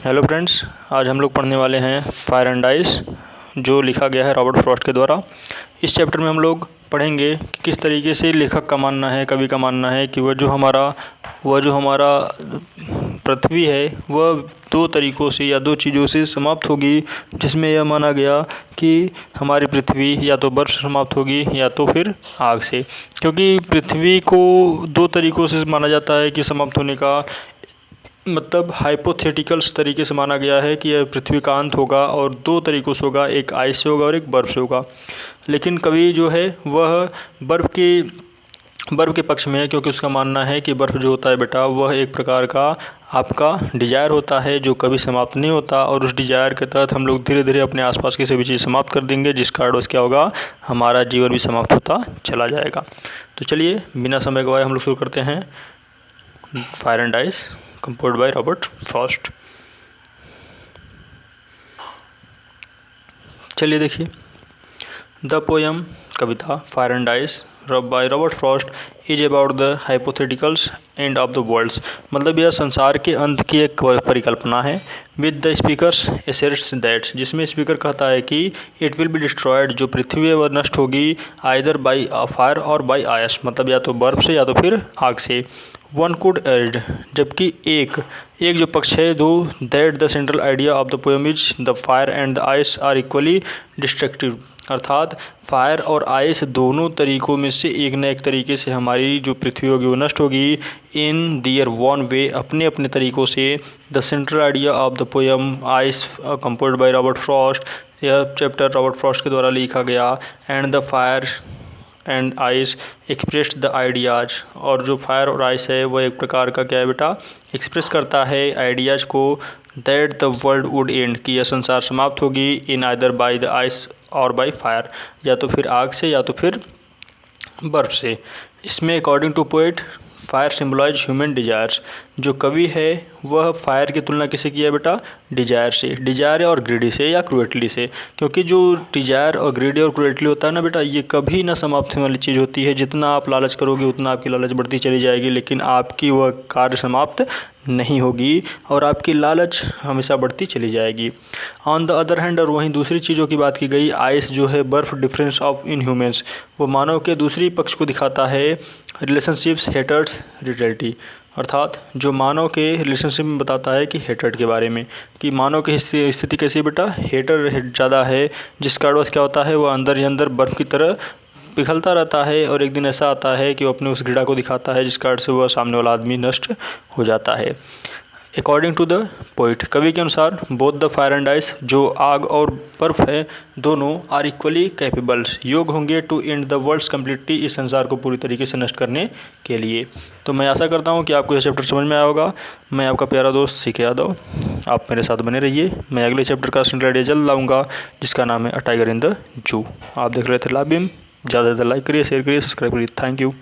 Hello friends, आज हम लोग पढ़ने वाले हैं फायर एंड आइस, जो लिखा गया है रॉबर्ट फ्रॉस्ट के द्वारा। इस चैप्टर में हम लोग पढ़ेंगे कि किस तरीके से लेखक का मानना है, कवि का मानना है कि वह जो हमारा पृथ्वी है वह दो तरीक़ों से या दो चीज़ों से समाप्त होगी, जिसमें यह माना गया कि हमारी पृथ्वी या तो बर्फ़ से समाप्त होगी या तो फिर आग से। क्योंकि पृथ्वी को दो तरीक़ों से माना जाता है कि समाप्त होने का मतलब हाइपोथेटिकल्स तरीके से माना गया है कि यह पृथ्वी का अंत होगा और दो तरीक़ों से होगा, एक आइस से होगा और एक बर्फ़ से होगा। लेकिन कवि जो है वह बर्फ़ के पक्ष में है, क्योंकि उसका मानना है कि बर्फ़ जो होता है बेटा वह एक प्रकार का आपका डिज़ायर होता है जो कभी समाप्त नहीं होता, और उस डिज़ायर के तहत हम लोग धीरे धीरे अपने आसपास की सभी चीज़ समाप्त कर देंगे, जिस कारण क्या होगा, हमारा जीवन भी समाप्त होता चला जाएगा। तो चलिए बिना समय गवाए हम लोग शुरू करते हैं fire and ice, composed by Robert Frost. चलिए देखिए, द पोयम कविता fire and ice by Robert Frost is about the hypotheticals end of the worlds. मतलब यह संसार के अंत की एक परिकल्पना है। With the speaker's asserts that, जिसमें स्पीकर कहता है कि इट विल बी डिस्ट्रॉयड, जो पृथ्वी है वह नष्ट होगी, आइदर बाई फायर और बाई आइस, मतलब या तो बर्फ़ से या तो फिर आग से। वन कुड एड, जबकि एक जो पक्ष है, though that the central idea of the poem is the fire and the ice are equally destructive, अर्थात फायर और आइस दोनों तरीक़ों में से एक न एक तरीके से हमारी जो पृथ्वी होगी वो नष्ट होगी, इन दियर वन वे, अपने अपने तरीक़ों से। The central idea of the poem ice composed bye Robert Frost, यह चैप्टर रॉबर्ट फ्रॉस्ट के द्वारा लिखा गया। And the fire and ice expressed the ideas, और जो फायर और आइस है वह एक प्रकार का क्या है बेटा, एक्सप्रेस करता है आइडियाज़ को। That the world would and, कि यह संसार समाप्त होगी, in either by the ice और बाय फायर, या तो फिर आग से या तो फिर बर्फ़ से। इसमें according to poet fire symbolise human desires, जो कवि है वह फायर की तुलना किसे किया बेटा, डिज़ायर से, डिज़ायर और ग्रीडी से या क्रूएटली से। क्योंकि जो डिज़ायर और ग्रीडी और क्रूएटली होता है ना बेटा, ये कभी ना समाप्त होने वाली चीज़ होती है। जितना आप लालच करोगे उतना आपकी लालच बढ़ती चली जाएगी, लेकिन आपकी वह कार्य समाप्त नहीं होगी और आपकी लालच हमेशा बढ़ती चली जाएगी। ऑन द अदर हैंड, और वहीं दूसरी चीज़ों की बात की गई, आइस जो है बर्फ़, डिफरेंस ऑफ इन ह्यूमन्स, वो मानव के दूसरी पक्ष को दिखाता है। रिलेशनशिप्स हेटर्स रियलिटी, अर्थात जो मानव के रिलेशनशिप में बताता है कि हेटर्ड के बारे में, कि मानव की स्थिति कैसी है बेटा, हेटर ज़्यादा है, जिस कारण क्या होता है वह अंदर ही अंदर बर्फ़ की तरह पिघलता रहता है, और एक दिन ऐसा आता है कि वो अपने उस घृणा को दिखाता है, जिस कारण से वह सामने वाला आदमी नष्ट हो जाता है। अकॉर्डिंग टू द पोइट, कवि के अनुसार, both the fire and ice, जो आग और बर्फ़ है, दोनों आर इक्वली कैपेबल, योग होंगे to end the worlds completely, इस संसार को पूरी तरीके से नष्ट करने के लिए। तो मैं आशा करता हूँ कि आपको यह चैप्टर समझ में आया होगा। मैं आपका प्यारा दोस्त सीके यादव, आप मेरे साथ बने रहिए। मैं अगले चैप्टर का स्टैंडर्ड आइडिया जल्द लाऊंगा, जिसका नाम है a tiger in the zoo. आप देख रहे थे लाबिम। ज़्यादा से ज़्यादा लाइक करिए, शेयर करिए, सब्सक्राइब करिए। Thank you.